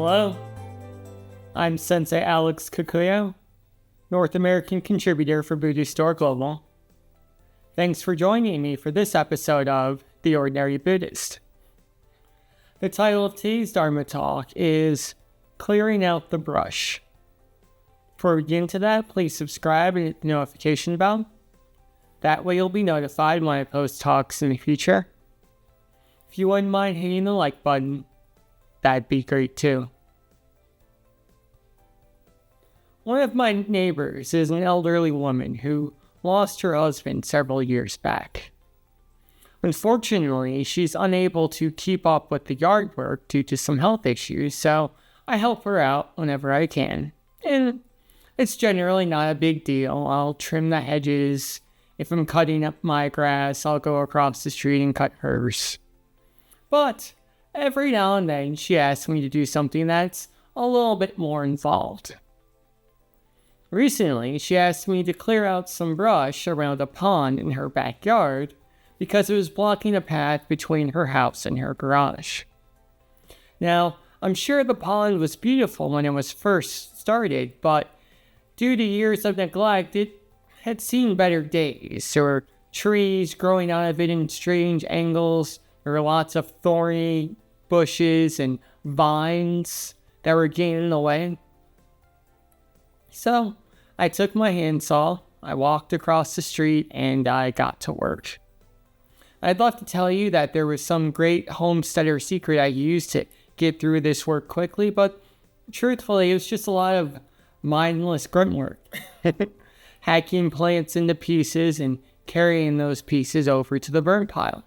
Hello, I'm Sensei Alex Kakuyo, North American contributor for Buddhist Global. Thanks for joining me for this episode of The Ordinary Buddhist. The title of today's Dharma talk is Clearing Out the Brush. Before we get into that, please subscribe and hit the notification bell. That way you'll be notified when I post talks in the future. If you wouldn't mind hitting the like button, that'd be great too. One of my neighbors is an elderly woman who lost her husband several years back. Unfortunately, she's unable to keep up with the yard work due to some health issues, so I help her out whenever I can. And it's generally not a big deal. I'll trim the hedges. If I'm cutting up my grass, I'll go across the street and cut hers. But every now and then, she asks me to do something that's a little bit more involved. Recently, she asked me to clear out some brush around a pond in her backyard because it was blocking a path between her house and her garage. Now, I'm sure the pond was beautiful when it was first started, but due to years of neglect, it had seen better days. There were trees growing out of it in strange angles. There were lots of thorny bushes and vines that were getting in the way. So, I took my handsaw, I walked across the street, and I got to work. I'd love to tell you that there was some great homesteader secret I used to get through this work quickly, but truthfully, it was just a lot of mindless grunt work. Hacking plants into pieces and carrying those pieces over to the burn pile.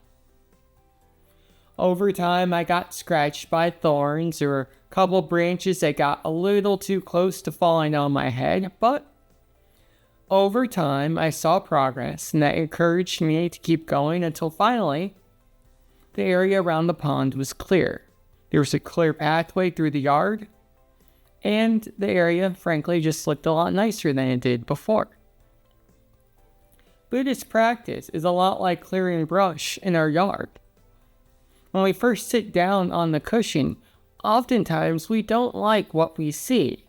Over time, I got scratched by thorns. There were a couple branches that got a little too close to falling on my head, but over time, I saw progress, and that encouraged me to keep going until finally, the area around the pond was clear. There was a clear pathway through the yard, and the area, frankly, just looked a lot nicer than it did before. Buddhist practice is a lot like clearing brush in our yard. When we first sit down on the cushion, oftentimes we don't like what we see.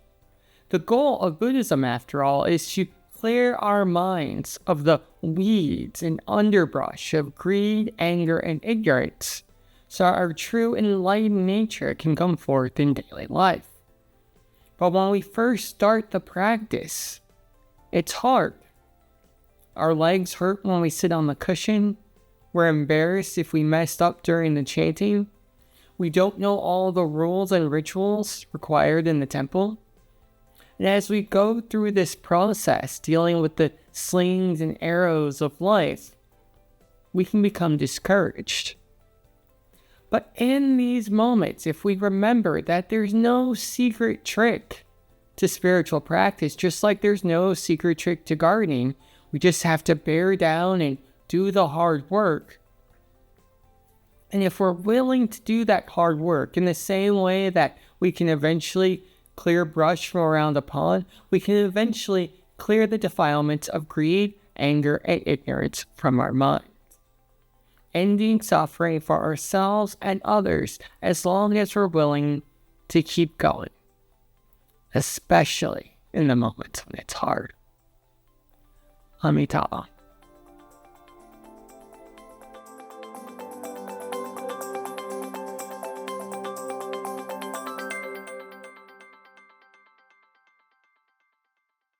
The goal of Buddhism, after all, is to clear our minds of the weeds and underbrush of greed, anger, and ignorance, so our true enlightened nature can come forth in daily life. But when we first start the practice, it's hard. Our legs hurt when we sit on the cushion. We're embarrassed if we messed up during the chanting. We don't know all the rules and rituals required in the temple. And as we go through this process, dealing with the slings and arrows of life, we can become discouraged. But in these moments, if we remember that there's no secret trick to spiritual practice, just like there's no secret trick to gardening, we just have to bear down and do the hard work. And if we're willing to do that hard work in the same way that we can eventually clear brush from around a pond, we can eventually clear the defilements of greed, anger, and ignorance from our minds, ending suffering for ourselves and others as long as we're willing to keep going, especially in the moments when it's hard. Amitabha.